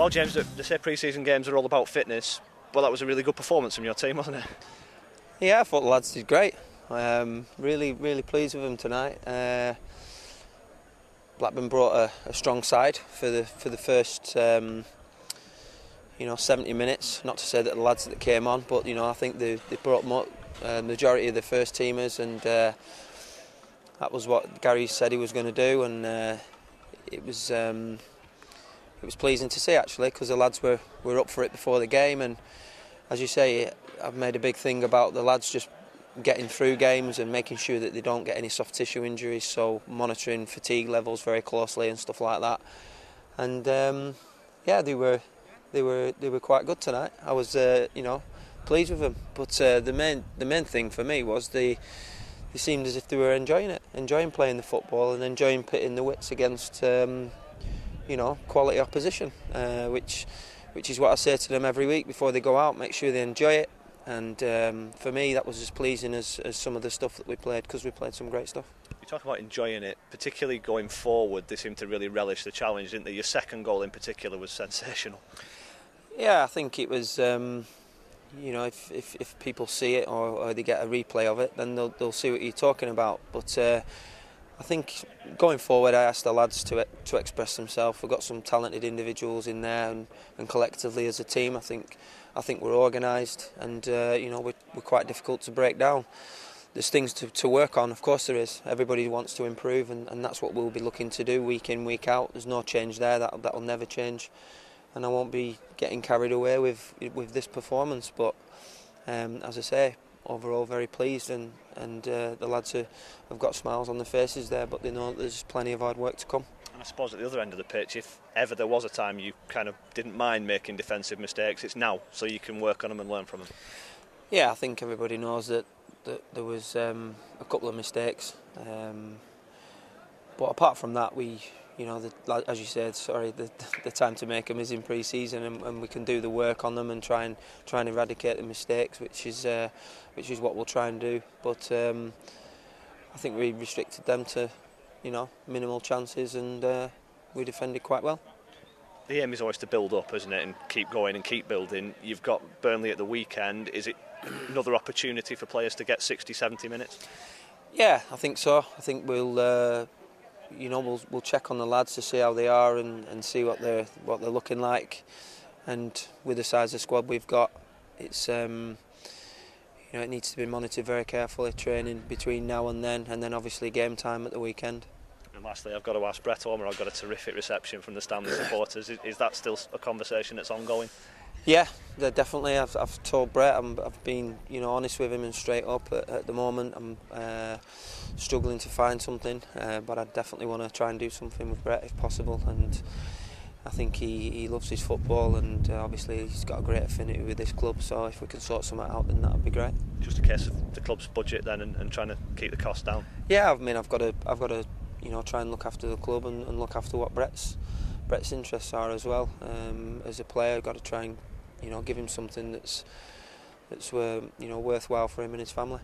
Well, James, they say pre-season games are all about fitness. Well, that was a really good performance from your team, wasn't it? Yeah, I thought the lads did great. Really pleased with them tonight. Blackburn brought a strong side for the first 70 minutes. Not to say that the lads that came on, but I think they brought majority of the first teamers, and that was what Gary said he was going to do, and it was pleasing to see actually, because the lads were up for it before the game, and as you say, I've made a big thing about the lads just getting through games and making sure that they don't get any soft tissue injuries, so monitoring fatigue levels very closely and stuff like that. And they were quite good tonight. I was pleased with them, but the main thing for me was they seemed as if they were enjoying playing the football and enjoying pitting the wits against quality opposition, which is what I say to them every week before they go out. Make sure they enjoy it, and for me that was as pleasing as some of the stuff that we played, because we played some great stuff. You talk about enjoying it, particularly going forward. They seemed to really relish the challenge, didn't they? Your second goal in particular was sensational. Yeah, I think it was. If people see it or they get a replay of it, then they'll see what you're talking about. But I think going forward, I asked the lads to express themselves. We've got some talented individuals in there, and collectively as a team, I think we're organised, and we're quite difficult to break down. There's things to work on, of course there is. Everybody wants to improve, and that's what we'll be looking to do week in, week out. There's no change there. That'll never change, and I won't be getting carried away with this performance. But as I say, overall very pleased, and the lads have got smiles on their faces there, but they know there's plenty of hard work to come. And I suppose at the other end of the pitch, if ever there was a time you kind of didn't mind making defensive mistakes, it's now, so you can work on them and learn from them. Yeah, I think everybody knows that there was a couple of mistakes, but apart from that, as you said, the time to make them is in pre-season, and we can do the work on them and try and eradicate the mistakes, which is what we'll try and do. But I think we restricted them to minimal chances, and we defended quite well. The aim is always to build up, isn't it, and keep going and keep building. You've got Burnley at the weekend. Is it another opportunity for players to get 60-70 minutes? Yeah, I think so. I think we'll check on the lads to see how they are and see what they're looking like. And with the size of squad we've got, it's it needs to be monitored very carefully. Training between now and then obviously game time at the weekend. And lastly, I've got to ask Brett Ormer. I've got a terrific reception from the Stanley supporters. Is that still a conversation that's ongoing? Yeah, definitely. I've told Brett. I've been honest with him and straight up. At the moment, I'm struggling to find something, but I definitely want to try and do something with Brett if possible. And I think he loves his football, and obviously he's got a great affinity with this club. So if we can sort something out, then that would be great. Just a case of the club's budget then, and trying to keep the costs down. Yeah, I mean I've got to try and look after the club and look after what Brett's interests are as well. As a player, I've got to try and give him something that's worthwhile for him and his family.